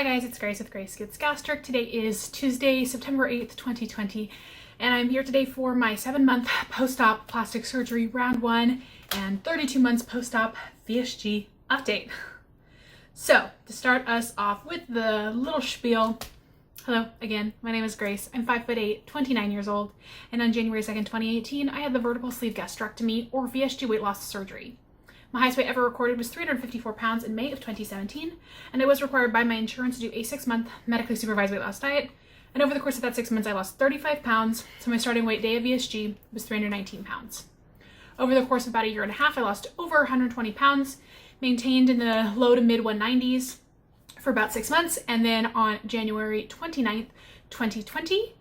Hi guys, it's Grace with Grace Gets Gastric. Today is Tuesday, September 8th, 2020, and I'm here today for my 7-month post-op plastic surgery round 1 and 32 months post-op VSG update. So, to start us off with the little spiel, hello again, my name is Grace. I'm 5'8", 29 years old, and on January 2nd, 2018, I had the vertical sleeve gastrectomy or VSG weight loss surgery. My highest weight ever recorded was 354 pounds in May of 2017, and I was required by my insurance to do a 6-month medically supervised weight loss diet. And over the course of that 6 months, I lost 35 pounds, so my starting weight day of VSG was 319 pounds. Over the course of about a year and a half, I lost over 120 pounds, maintained in the low to mid 190s for about 6 months, and then on January 29th, 2020,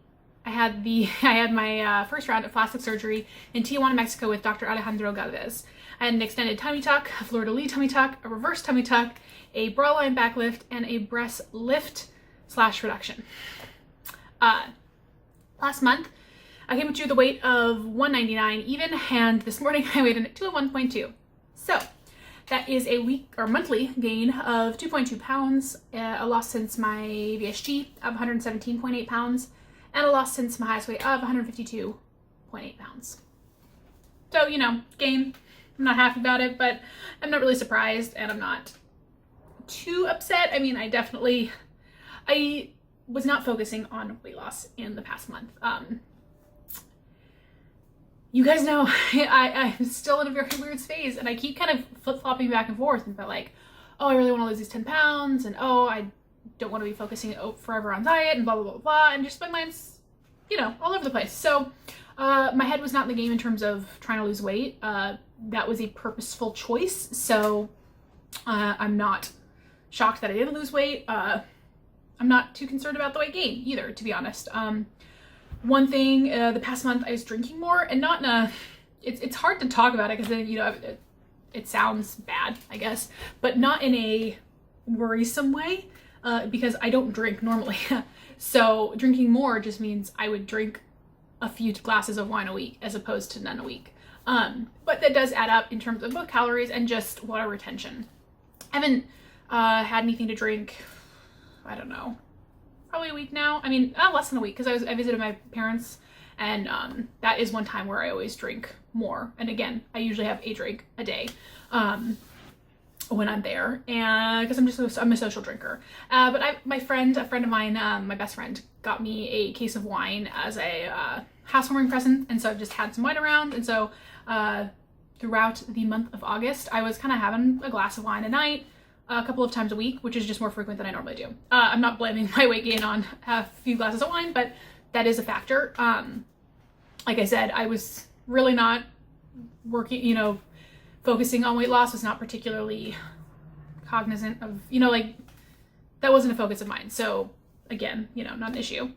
I had my first round of plastic surgery in Tijuana, Mexico with Dr. Alejandro Galvez. I had an extended tummy tuck, a fleur-de-lis tummy tuck, a reverse tummy tuck, a bra line back lift, and a breast lift / reduction. Last month, I came to the weight of 199 even, and this morning I weighed in at 201.2. So that is a week or monthly gain of 2.2 pounds, a loss since my VSG of 117.8 pounds, and a loss since my highest weight of 152.8 pounds. So, you know, gain. I'm not happy about it, but I'm not really surprised, and I'm not too upset. I mean, I was not focusing on weight loss in the past month. You guys know I'm still in a very weird phase, and I keep kind of flip-flopping back and forth, and felt like, oh, I really want to lose these 10 pounds, and oh, I don't want to be focusing forever on diet, and blah, blah, blah, blah, and just my mind's, you know, all over the place. So my head was not in the game in terms of trying to lose weight. That was a purposeful choice, so I'm not shocked that I didn't lose weight. I'm not too concerned about the weight gain either, to be honest. One thing, the past month I was drinking more, and not in a, it's hard to talk about it because then, you know, it sounds bad, I guess, but not in a worrisome way, because I don't drink normally. So drinking more just means I would drink a few glasses of wine a week as opposed to none a week. But that does add up in terms of both calories and just water retention. I haven't had anything to drink, I don't know, probably a week now. I mean, less than a week, because I visited my parents, and that is one time where I always drink more. And again, I usually have a drink a day when I'm there, and because I'm a social drinker. But a friend of mine, my best friend, got me a case of wine as a housewarming present, and so I've just had some wine around, and so throughout the month of August, I was kind of having a glass of wine a night, a couple of times a week, which is just more frequent than I normally do. I'm not blaming my weight gain on a few glasses of wine, but that is a factor. Like I said, I was really not working, you know, focusing on weight loss, was not particularly cognizant of, you know, like, that wasn't a focus of mine. So again, you know, not an issue.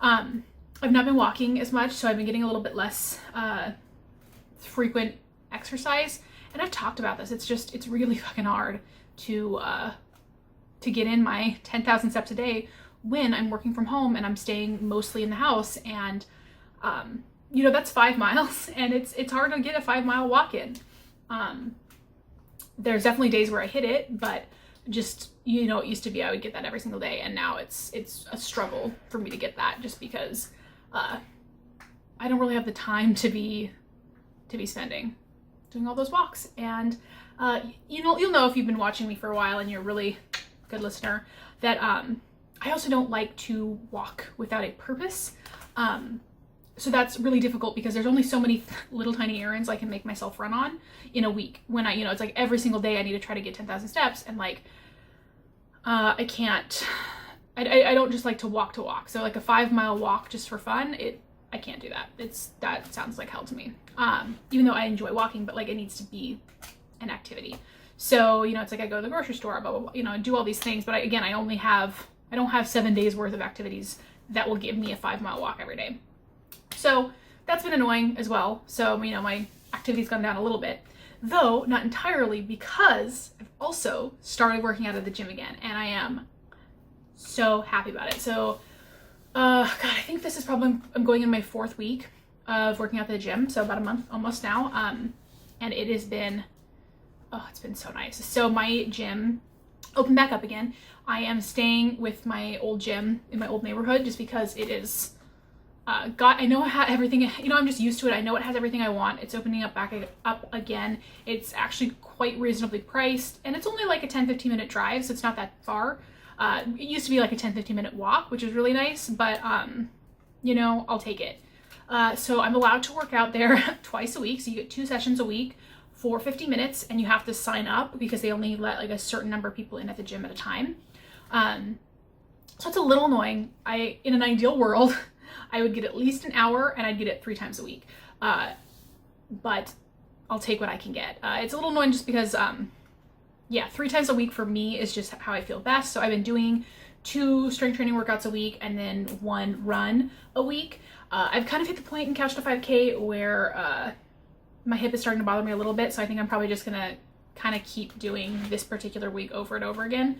I've not been walking as much, so I've been getting a little bit less frequent exercise. And I've talked about this. It's really fucking hard to get in my 10,000 steps a day when I'm working from home and I'm staying mostly in the house. And you know, that's 5 miles, and it's hard to get a 5-mile walk in. There's definitely days where I hit it, but just, you know, it used to be I would get that every single day, and now it's a struggle for me to get that, just because I don't really have the time to be spending doing all those walks. And you'll know if you've been watching me for a while and you're a really good listener that I also don't like to walk without a purpose. So that's really difficult because there's only so many little tiny errands I can make myself run on in a week, when I, you know, it's like every single day I need to try to get 10,000 steps, and like I can't, I don't just like to walk. So like a 5-mile walk just for fun, I can't do that. That sounds like hell to me. Even though I enjoy walking, but like it needs to be an activity. So, you know, it's like I go to the grocery store, blah, blah, blah, you know, do all these things, but I don't have 7 days worth of activities that will give me a 5-mile walk every day. So that's been annoying as well. So, you know, my activity's gone down a little bit, though not entirely, because I've also started working out at the gym again, and I am so happy about it. So, God, I think this is probably, I'm going in my 4th week of working out at the gym, so about a month almost now. And it has been, oh, it's been so nice. So my gym open back up again. I am staying with my old gym in my old neighborhood just because it is I know it had everything, you know, I'm just used to it. I know it has everything I want. It's opening up back up again. It's actually quite reasonably priced, and it's only like a 10-15 minute drive, so it's not that far. It used to be like a 10-15 minute walk, which is really nice, but you know, I'll take it. So I'm allowed to work out there twice a week, so you get 2 sessions a week for 50 minutes, and you have to sign up because they only let like a certain number of people in at the gym at a time. So it's a little annoying. In an ideal world, I would get at least an hour, and I'd get it 3 times a week. But I'll take what I can get. It's a little annoying just because, yeah, 3 times a week for me is just how I feel best. So I've been doing 2 strength training workouts a week and then 1 run a week. I've kind of hit the point in Couch to 5K where my hip is starting to bother me a little bit. So I think I'm probably just gonna kind of keep doing this particular week over and over again.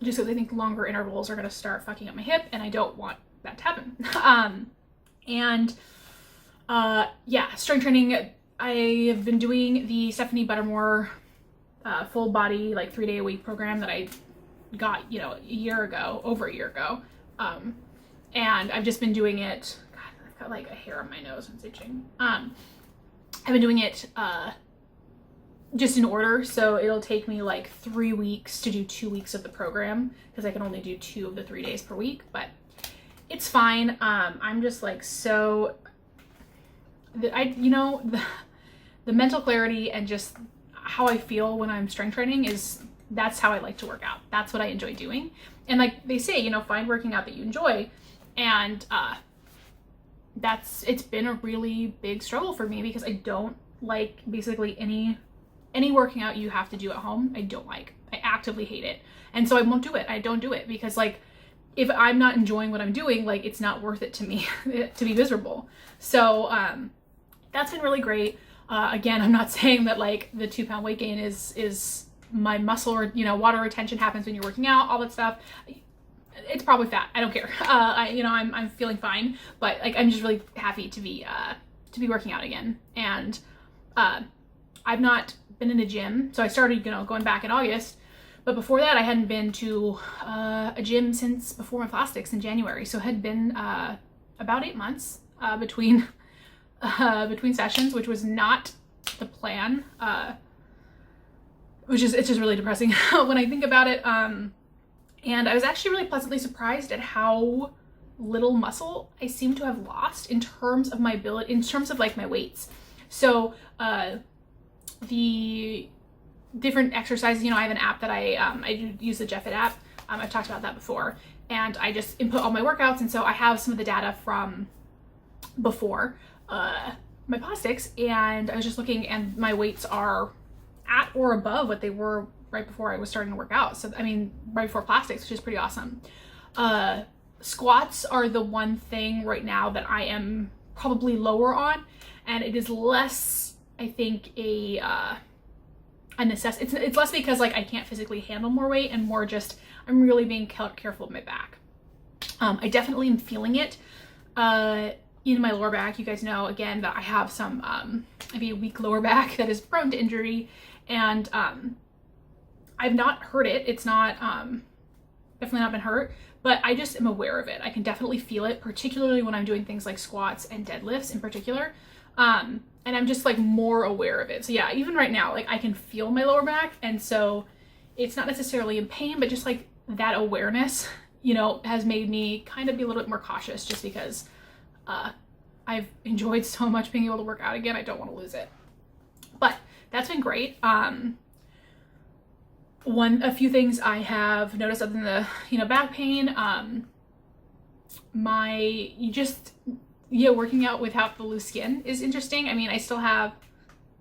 Just because I think longer intervals are gonna start fucking up my hip, and I don't want that to happen. Yeah, strength training. I have been doing the Stephanie Buttermore full body, like 3-day a week program that I got, you know, over a year ago. And I've just been doing it. God, I've got like a hair on my nose and it's itching. I've been doing it just in order, so it'll take me like 3 weeks to do 2 weeks of the program because I can only do 2 of the 3 days per week, but it's fine. I'm just like so, you know, the mental clarity and just how I feel when I'm strength training that's how I like to work out. That's what I enjoy doing. And like they say, you know, find working out that you enjoy. And it's been a really big struggle for me because I don't like basically any working out you have to do at home. I don't like. I actively hate it. And so I won't do it. I don't do it because like if I'm not enjoying what I'm doing, like it's not worth it to me to be miserable. So that's been really great. Again, I'm not saying that like the 2-pound weight gain is my muscle or, you know, water retention happens when you're working out, all that stuff. It's probably fat. I don't care. You know, I'm feeling fine, but like I'm just really happy to be working out again. And I've not been in a gym, so I started, you know, going back in August. But before that, I hadn't been to a gym since before my plastics in January. So it had been about 8 months between sessions, which was not the plan. It's just really depressing when I think about it. And I was actually really pleasantly surprised at how little muscle I seem to have lost in terms of my ability, in terms of like my weights. So the different exercises, you know, I have an app that I use the Jeffit app. I've talked about that before, and I just input all my workouts, and so I have some of the data from before my plastics, and I was just looking, and my weights are at or above what they were right before I was starting to work out. So I mean, right before plastics, which is pretty awesome. Squats are the one thing right now that I am probably lower on, and it is less, I think, a necessity. It's less because like I can't physically handle more weight, and more just I'm really being careful of my back. I definitely am feeling it in my lower back. You guys know again that I have some I have a weak lower back that is prone to injury, and I've not hurt it. It's not definitely not been hurt, but I just am aware of it. I can definitely feel it, particularly when I'm doing things like squats and deadlifts in particular. And I'm just like more aware of it. So yeah, even right now, like I can feel my lower back, and so it's not necessarily in pain, but just like that awareness, you know, has made me kind of be a little bit more cautious, just because I've enjoyed so much being able to work out again. I don't want to lose it, but that's been great. A few things I have noticed other than the, you know, back pain, working out without the loose skin is interesting. I mean, I still have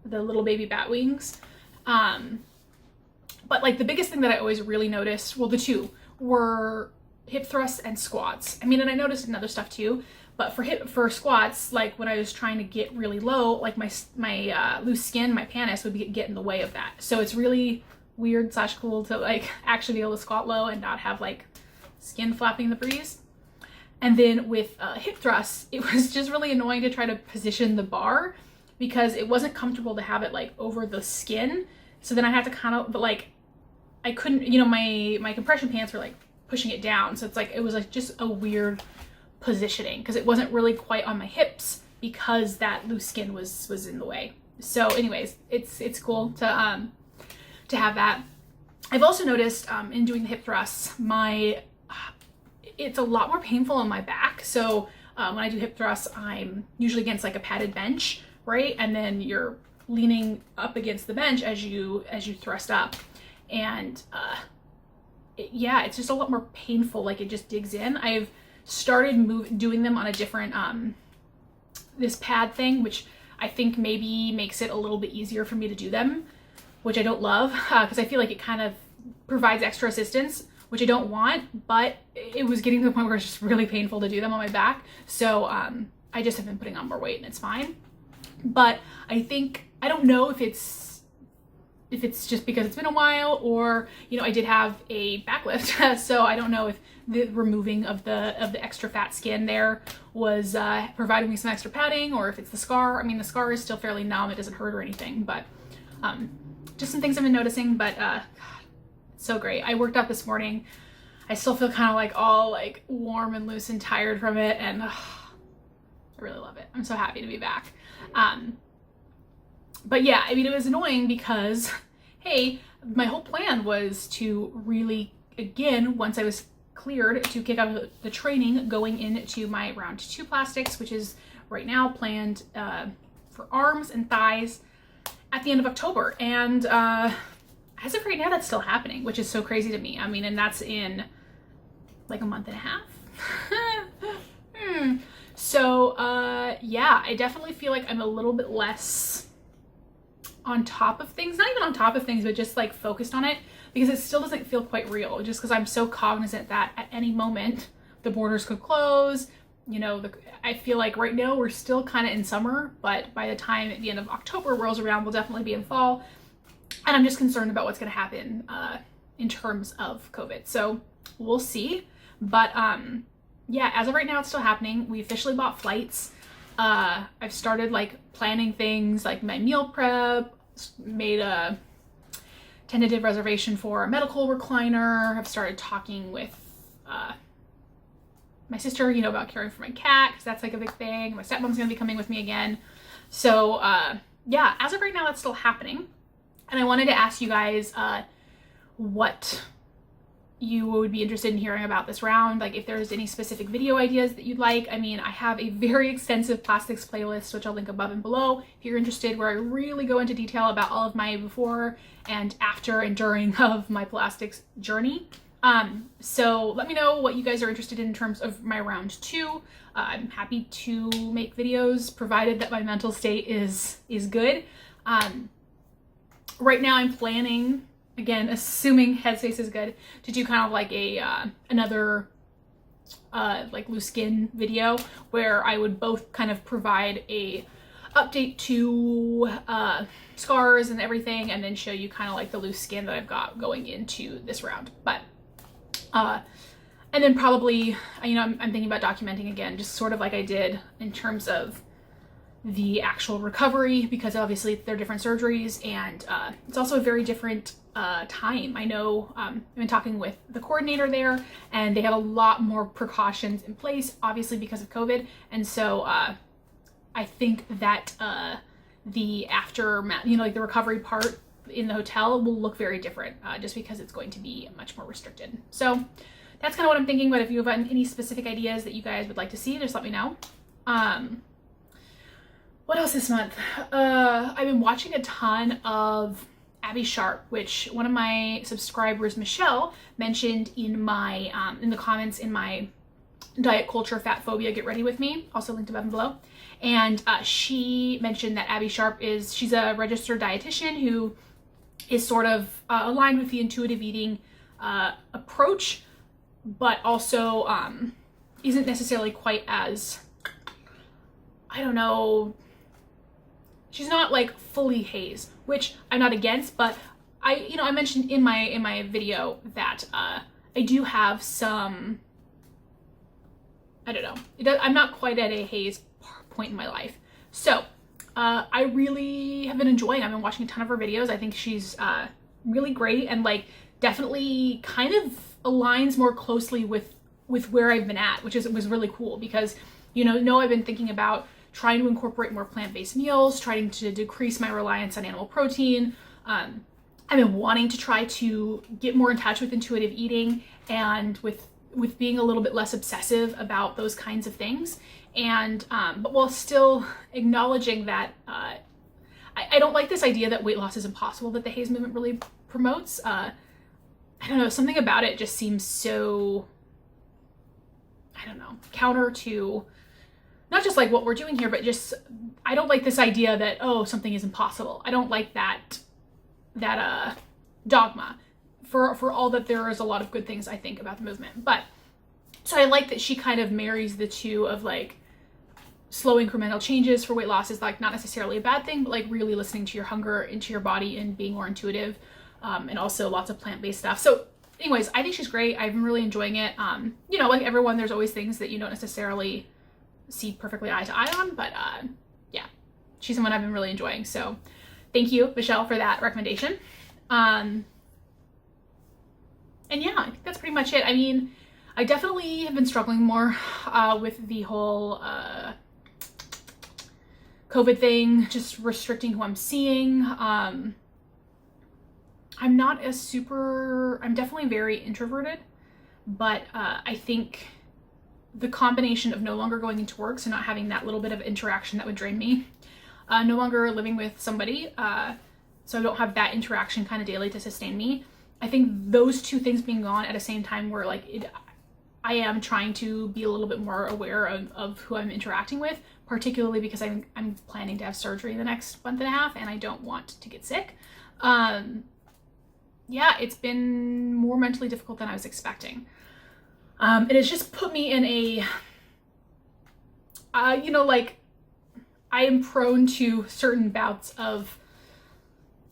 the little baby bat wings, but like the biggest thing that I always really noticed, well, the two were hip thrusts and squats. I mean, and I noticed in other stuff too, but for squats, like when I was trying to get really low, like my loose skin, my pannus would get in the way of that. So it's really weird / cool to like actually be able to squat low and not have like skin flapping in the breeze. And then with hip thrusts, it was just really annoying to try to position the bar because it wasn't comfortable to have it like over the skin. So then I had to kind of, but like I couldn't, you know, my compression pants were like pushing it down. So it's like, it was like just a weird positioning because it wasn't really quite on my hips because that loose skin was in the way. So anyways, it's cool to have that. I've also noticed in doing the hip thrusts, it's a lot more painful on my back. So when I do hip thrusts, I'm usually against like a padded bench, right? And then you're leaning up against the bench as you thrust up. And yeah, it's just a lot more painful. Like it just digs in. I've started doing them on a different, this pad thing, which I think maybe makes it a little bit easier for me to do them, which I don't love because I feel like it kind of provides extra assistance, which I don't want, but it was getting to the point where it's just really painful to do them on my back. So I just have been putting on more weight and it's fine. But I think, I don't know if it's just because it's been a while or, you know, I did have a back lift. So I don't know if the removing of the extra fat skin there was providing me some extra padding or if it's the scar. I mean, the scar is still fairly numb. It doesn't hurt or anything, but just some things I've been noticing, but God, it's so great. I worked out this morning. I still feel kind of like all like warm and loose and tired from it. And I really love it. I'm so happy to be back. But yeah, I mean, it was annoying because, hey, my whole plan was to really, again, once I was cleared to kick off the training going into my round 2 plastics, which is right now planned for arms and thighs at the end of October. And as of right now, that's still happening, which is so crazy to me. I mean, and that's in like a month and a half. So yeah, I definitely feel like I'm a little bit less on top of things, not even on top of things, but just like focused on it, because it still doesn't feel quite real, just because I'm so cognizant that at any moment the borders could close. You know, I feel like right now we're still kind of in summer, but by the time at the end of October rolls around, we'll definitely be in fall. And I'm just concerned about what's going to happen in terms of COVID. So we'll see. But yeah, as of right now, it's still happening. We officially bought flights. I've started like planning things like my meal prep, made a tentative reservation for a medical recliner. I've started talking with my sister, you know, about caring for my cat, because that's like a big thing. My stepmom's gonna be coming with me again. So yeah, as of right now, that's still happening. And I wanted to ask you guys what you would be interested in hearing about this round, like if there's any specific video ideas that you'd like. I mean, I have a very extensive plastics playlist, which I'll link above and below if you're interested, where I really go into detail about all of my before and after and during of my plastics journey. So let me know what you guys are interested in terms of my round 2. I'm happy to make videos provided that my mental state is good. Right now I'm planning, again, assuming headspace is good, to do kind of like a another like loose skin video where I would both kind of provide a update to scars and everything, and then show you kind of like the loose skin that I've got going into this round. But and then probably, you know, I'm thinking about documenting again, just sort of like I did in terms of the actual recovery, because obviously they're different surgeries, and it's also a very different time. I know I've been talking with the coordinator there, and they had a lot more precautions in place, obviously because of COVID. And so I think that the aftermath, you know, like the recovery part in the hotel will look very different, just because it's going to be much more restricted. So that's kind of what I'm thinking. But if you have any specific ideas that you guys would like to see, just let me know. What else this month? I've been watching a ton of Abby Sharp, which one of my subscribers, Michelle, mentioned in my in the comments in my diet culture fat phobia get ready with me, also linked above and below. And she mentioned that Abby Sharp she's a registered dietitian who is sort of aligned with the intuitive eating approach, but also isn't necessarily quite as, I don't know, she's not like fully haze, which I'm not against, but I mentioned in my video that I do have some, I don't know, I'm not quite at a haze point in my life. So I really have been enjoying, I've been watching a ton of her videos. I think she's really great, and like definitely kind of aligns more closely with where I've been at, which was really cool because, you know I've been thinking about trying to incorporate more plant-based meals, trying to decrease my reliance on animal protein. I've been wanting to try to get more in touch with intuitive eating and with being a little bit less obsessive about those kinds of things. And but while still acknowledging that I don't like this idea that weight loss is impossible that the Haze movement really promotes. I don't know, something about it just seems so, I don't know, counter to not just like what we're doing here, but just, I don't like this idea that, oh, something is impossible. I don't like that dogma for all that there is a lot of good things I think about the movement. But so I like that she kind of marries the two of like slow incremental changes for weight loss is like not necessarily a bad thing, but like really listening to your hunger, into your body, and being more intuitive, and also lots of plant-based stuff. So anyways, I think she's great. I've been really enjoying it. You know, like everyone, there's always things that you don't necessarily see perfectly eye to eye on, but yeah, she's someone I've been really enjoying. So thank you, Michelle, for that recommendation. And yeah, I think that's pretty much it. I mean, I definitely have been struggling more with the whole COVID thing, just restricting who I'm seeing. I'm definitely very introverted, but I think the combination of no longer going into work, so not having that little bit of interaction that would drain me, no longer living with somebody, so I don't have that interaction kind of daily to sustain me. I think those two things being gone at the same time where like I am trying to be a little bit more aware of who I'm interacting with, particularly because I'm planning to have surgery in the next month and a half and I don't want to get sick. Yeah, it's been more mentally difficult than I was expecting. It has just put me in a, you know, like I am prone to certain bouts of,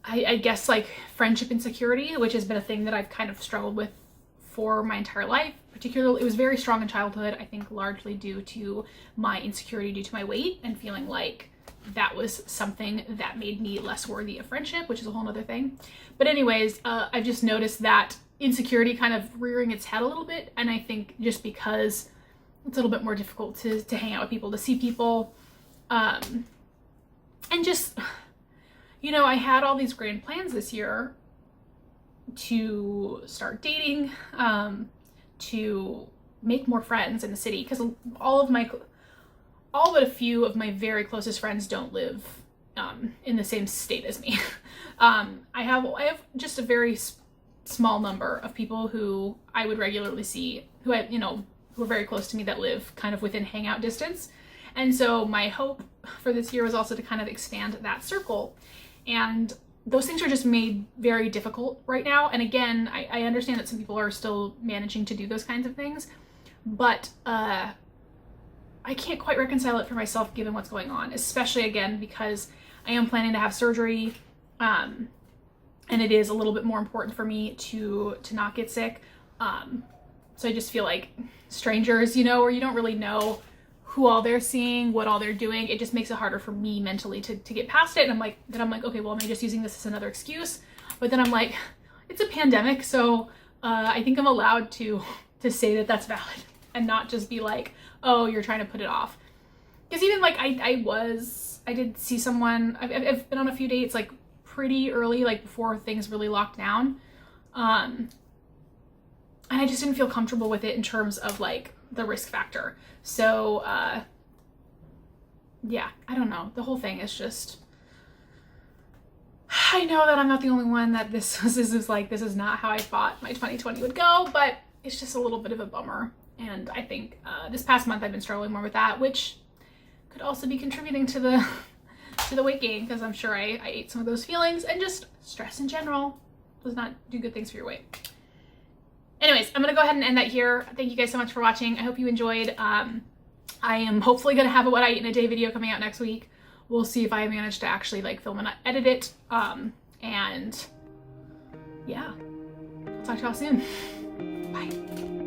I guess like friendship insecurity, which has been a thing that I've kind of struggled with for my entire life. Particularly, it was very strong in childhood, I think largely due to my insecurity due to my weight and feeling like that was something that made me less worthy of friendship, which is a whole other thing. But anyways, I've just noticed that insecurity kind of rearing its head a little bit. And I think just because it's a little bit more difficult to hang out with people, to see people, and just, you know, I had all these grand plans this year to start dating, to make more friends in the city, because all but a few of my very closest friends don't live in the same state as me. I have just a very small number of people who I would regularly see, who are very close to me, that live kind of within hangout distance. And so my hope for this year was also to kind of expand that circle. And those things are just made very difficult right now. And again, I understand that some people are still managing to do those kinds of things, but I can't quite reconcile it for myself given what's going on, especially again, because I am planning to have surgery, and it is a little bit more important for me to not get sick. So I just feel like strangers, you know, or you don't really know who all they're seeing, what all they're doing. It just makes it harder for me mentally to get past it. And I'm like, okay, well, am I just using this as another excuse? But then I'm like, it's a pandemic, so I think I'm allowed to say that that's valid and not just be like, oh, you're trying to put it off. Because even like I did see someone, I've been on a few dates like pretty early, like before things really locked down. And I just didn't feel comfortable with it in terms of like the risk factor. So yeah, I don't know. The whole thing is just, I know that I'm not the only one that this is not how I thought my 2020 would go, but it's just a little bit of a bummer. And I think this past month I've been struggling more with that, which could also be contributing to the weight gain, because I'm sure I ate some of those feelings, and just stress in general does not do good things for your weight. Anyways, I'm gonna go ahead and end that here. Thank you guys so much for watching. I hope you enjoyed. I am hopefully gonna have a what I eat in a day video coming out next week. We'll see if I manage to actually like film and edit it. And yeah, I'll talk to y'all soon. Bye.